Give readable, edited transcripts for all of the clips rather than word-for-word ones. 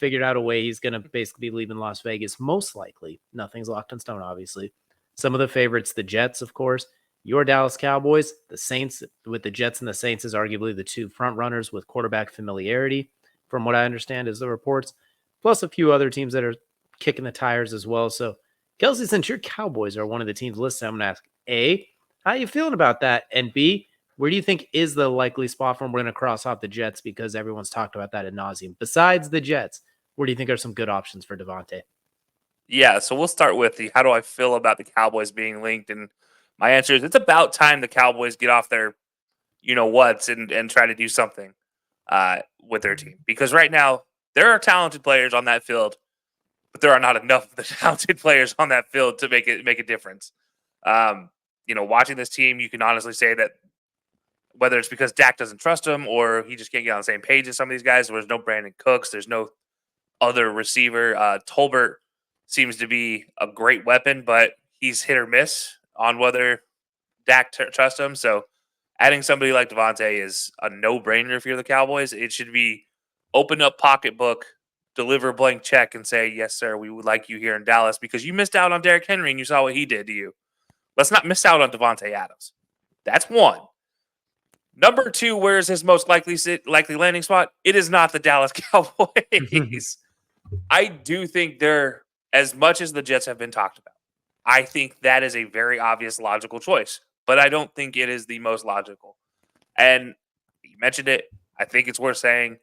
figured out a way he's going to basically be leaving Las Vegas, most likely. Nothing's locked in stone, obviously. Some of the favorites, the Jets, of course. Your Dallas Cowboys, the Saints, with the Jets and the Saints is arguably the two front runners with quarterback familiarity, from what I understand is the reports, plus a few other teams that are kicking the tires as well. So, Kelsey, since your Cowboys are one of the teams listed, I'm going to ask, A, how are you feeling about that? And B, where do you think is the likely spot for them? We're going to cross off the Jets because everyone's talked about that ad nauseum. Besides the Jets, where do you think are some good options for Davante? Yeah, so we'll start with the how do I feel about the Cowboys being linked? And my answer is it's about time the Cowboys get off their whats and try to do something with their team. Because right now, there are talented players on that field, but there are not enough of the talented players on that field to make a difference. Watching this team, you can honestly say that whether it's because Dak doesn't trust him or he just can't get on the same page as some of these guys, there's no Brandon Cooks, there's no other receiver. Tolbert seems to be a great weapon, but he's hit or miss on whether Dak trusts him. So adding somebody like Davante is a no-brainer if you're the Cowboys. It should be open up pocketbook, deliver blank check, and say, yes, sir, we would like you here in Dallas because you missed out on Derrick Henry and you saw what he did to you. Let's not miss out on Davante Adams. That's one. Number two, where is his most likely landing spot? It is not the Dallas Cowboys. I do think they're, as much as the Jets have been talked about, I think that is a very obvious, logical choice. But I don't think it is the most logical. And you mentioned it. I think it's worth saying,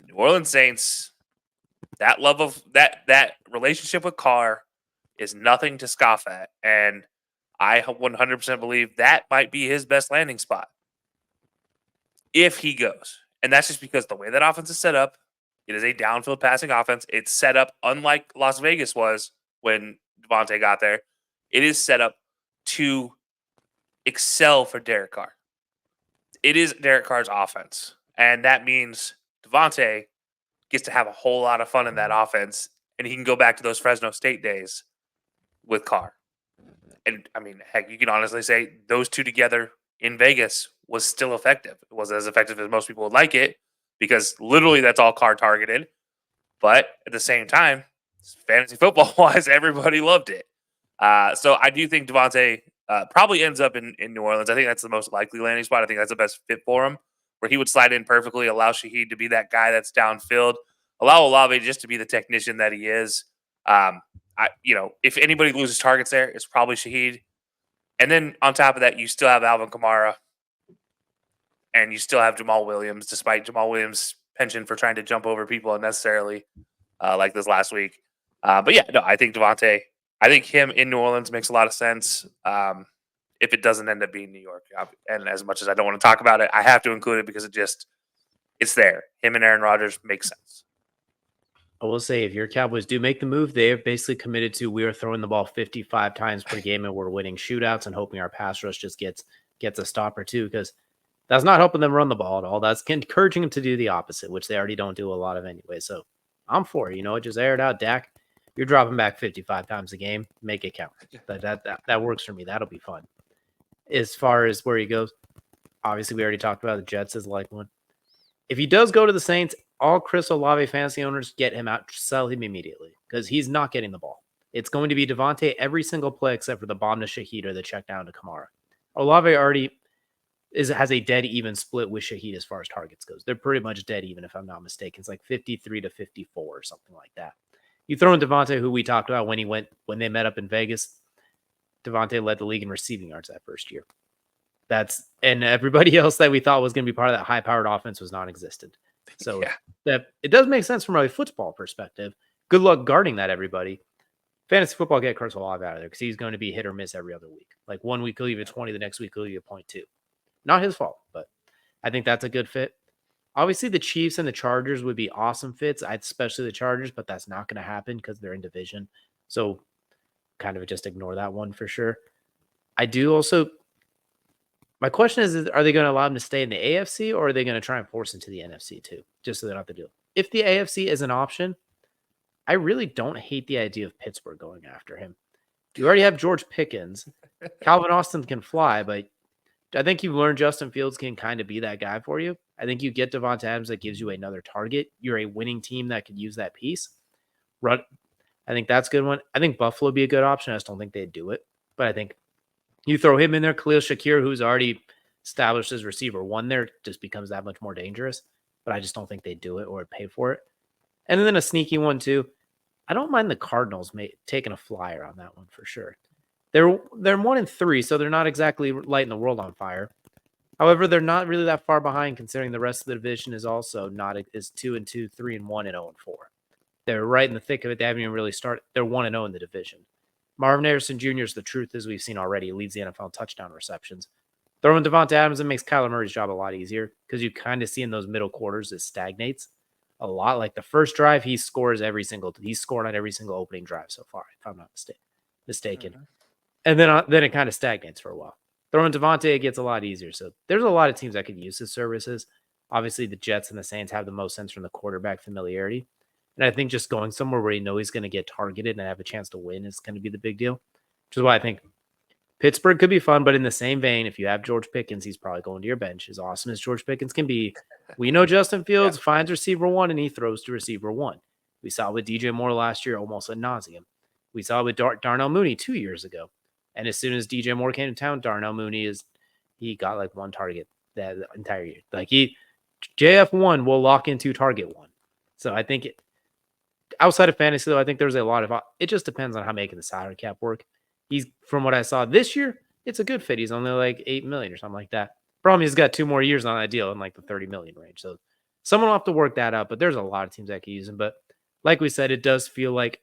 New Orleans Saints, that love of that relationship with Carr is nothing to scoff at. And I 100% believe that might be his best landing spot if he goes. And that's just because the way that offense is set up, it is a downfield passing offense. It's set up unlike Las Vegas was when Davante got there. It is set up to excel for Derek Carr. It is Derek Carr's offense. And that means Davante gets to have a whole lot of fun in that offense. And he can go back to those Fresno State days with Carr. And, I mean, heck, you can honestly say those two together in Vegas was still effective. It wasn't as effective as most people would like it because literally that's all Carr targeted. But at the same time, fantasy football-wise, everybody loved it. So I do think Davante probably ends up in New Orleans. I think that's the most likely landing spot. I think that's the best fit for him, where he would slide in perfectly, allow Shaheed to be that guy that's downfield, allow Olave just to be the technician that he is. If anybody loses targets there, it's probably Shaheed. And then on top of that, you still have Alvin Kamara, and you still have Jamal Williams, despite Jamal Williams' penchant for trying to jump over people unnecessarily, like this last week. But yeah, no, I think Davante. I think him in New Orleans makes a lot of sense. If it doesn't end up being New York, and as much as I don't want to talk about it, I have to include it because it's there. Him and Aaron Rodgers make sense. I will say, if your Cowboys do make the move, they have basically committed to we are throwing the ball 55 times per game and we're winning shootouts and hoping our pass rush just gets a stop or two, because that's not helping them run the ball at all. That's encouraging them to do the opposite, which they already don't do a lot of anyway. So I'm for it. Just air it out, Dak. You're dropping back 55 times a game. Make it count. That works for me. That'll be fun. As far as where he goes, obviously we already talked about the Jets as like one. If he does go to the Saints, all Chris Olave fantasy owners get him out, sell him immediately because he's not getting the ball. It's going to be Davante every single play except for the bomb to Shaheed or the check down to Kamara. Olave already has a dead even split with Shaheed as far as targets goes. They're pretty much dead even, if I'm not mistaken. It's like 53 to 54 or something like that. You throw in Davante, who we talked about when they met up in Vegas. Davante led the league in receiving yards that first year. And everybody else that we thought was going to be part of that high-powered offense was non-existent. So that it does make sense from a football perspective. Good luck guarding that, everybody. Fantasy football, get Chris Olave out of there because he's going to be hit or miss every other week. Like 1 week he'll leave you 20, the next week he'll leave you 0.2. Not his fault, but I think that's a good fit. Obviously, the Chiefs and the Chargers would be awesome fits, especially the Chargers, but that's not going to happen because they're in division. So kind of just ignore that one for sure. I do also... My question is, are they going to allow him to stay in the AFC or are they going to try and force him to the NFC too, just so they don't have to do it? If the AFC is an option, I really don't hate the idea of Pittsburgh going after him. You already have George Pickens. Calvin Austin can fly, but I think you've learned Justin Fields can kind of be that guy for you. I think you get Davante Adams that gives you another target. You're a winning team that could use that piece. I think that's a good one. I think Buffalo would be a good option. I just don't think they'd do it. But I think you throw him in there, Khalil Shakir, who's already established as receiver one there, just becomes that much more dangerous. But I just don't think they'd do it or pay for it. And then a sneaky one, too. I don't mind the Cardinals taking a flyer on that one for sure. They're 1-3, so they're not exactly lighting the world on fire. However, they're not really that far behind, considering the rest of the division is also not is 2-2, 3-1, and 0-4. They're right in the thick of it. They haven't even really started. They're 1-0 in the division. Marvin Harrison Jr. is the truth, as we've seen already. Leads the NFL in touchdown receptions. Throwing Davante Adams, it makes Kyler Murray's job a lot easier because you kind of see in those middle quarters it stagnates a lot. Like the first drive, he's scored on every single opening drive so far, if I'm not mistaken. Mm-hmm. And then it kind of stagnates for a while. Throwing Davante, it gets a lot easier. So there's a lot of teams that could use his services. Obviously, the Jets and the Saints have the most sense from the quarterback familiarity. And I think just going somewhere where you know he's going to get targeted and have a chance to win is going to be the big deal. Which is why I think Pittsburgh could be fun, but in the same vein, if you have George Pickens, he's probably going to your bench. As awesome as George Pickens can be, we know Justin Fields finds receiver one and he throws to receiver one. We saw it with DJ Moore last year, almost ad nauseum. We saw it with Darnell Mooney 2 years ago. And as soon as DJ Moore came to town, Darnell Mooney he got like one target that entire year. Like JF1 will lock into target one. So I think outside of fantasy, though, I think there's a lot of it just depends on how making the salary cap work. He's, from what I saw this year, it's a good fit. He's only like $8 million or something like that. Problem, he's got 2 more years on that deal in like the $30 million range. So someone will have to work that out. But there's a lot of teams that can use him. But like we said, it does feels like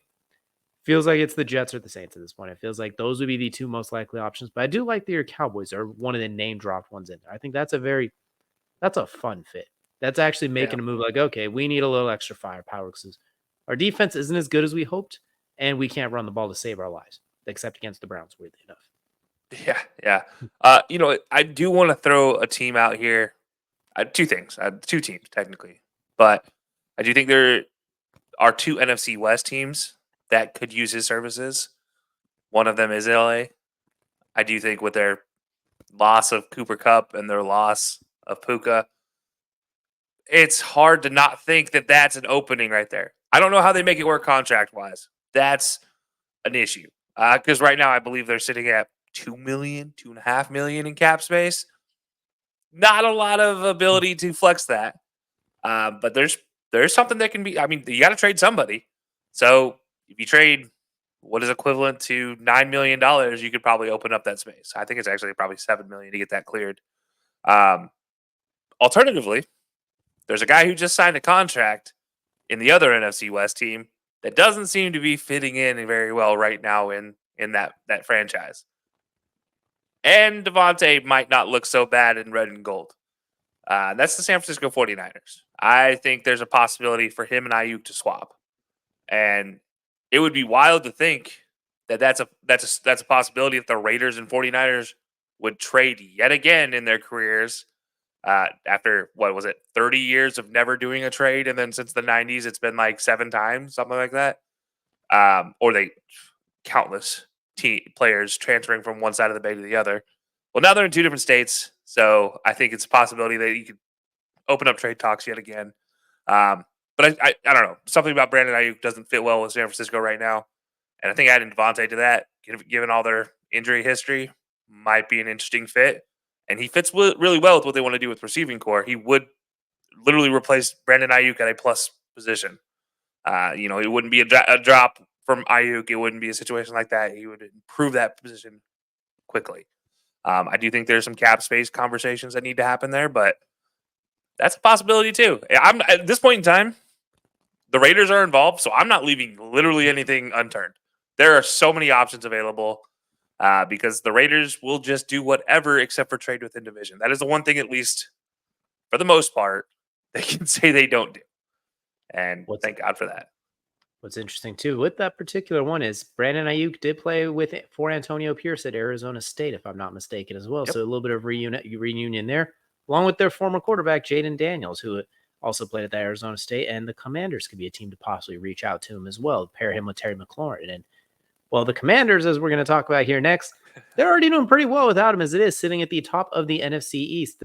it's the Jets or the Saints at this point. It feels like those would be the 2 most likely options. But I do like your Cowboys are one of the name dropped ones in there. I think that's a fun fit. That's actually making a move like, okay, we need a little extra firepower because our defense isn't as good as we hoped, and we can't run the ball to save our lives, except against the Browns, weirdly enough. Yeah. I do want to throw a team out here. 2 things. 2 teams, technically. But I do think there are 2 NFC West teams that could use his services. One of them is LA. I do think with their loss of Cooper Kupp and their loss of Puka, it's hard to not think that that's an opening right there. I don't know how they make it work contract-wise. That's an issue. Because right now I believe they're sitting at $2.5 million in cap space. Not a lot of ability to flex that. But there's something that can be. I mean, you got to trade somebody. So if you trade what is equivalent to $9 million, you could probably open up that space. I think it's actually probably $7 million to get that cleared. Alternatively, there's a guy who just signed a contract in the other NFC West team that doesn't seem to be fitting in very well right now in that franchise. And Davante might not look so bad in red and gold. That's the San Francisco 49ers. I think there's a possibility for him and Ayuk to swap. And it would be wild to think that that's a possibility if the Raiders and 49ers would trade yet again in their careers after, 30 years of never doing a trade. And then since the 90s, it's been like 7 times, something like that. Or countless players transferring from one side of the bay to the other. Well, now they're in 2 different states. So I think it's a possibility that you could open up trade talks yet again. But I don't know. Something about Brandon Ayuk doesn't fit well with San Francisco right now. And I think adding Davante to that, given all their injury history, might be an interesting fit. And he fits really well with what they want to do with receiving core. He would literally replace Brandon Ayuk at a plus position. It wouldn't be a drop from Ayuk. It wouldn't be a situation like that. He would improve that position quickly. I do think there's some cap space conversations that need to happen there, but that's a possibility too. I'm at this point in time, the Raiders are involved, so I'm not leaving literally anything unturned. There are so many options available because the Raiders will just do whatever except for trade within division. That is the one thing, at least for the most part, they can say they don't do. And thank God for that. What's interesting too with that particular one is Brandon Ayuk did play for Antonio Pierce at Arizona State, if I'm not mistaken, as well. Yep. So a little bit of reunion there, along with their former quarterback Jaden Daniels, who also played at the Arizona State, and the Commanders could be a team to possibly reach out to him as well, pair him with Terry McLaurin. And well, the Commanders, as we're going to talk about here next, they're already doing pretty well without him as it is, sitting at the top of the NFC East.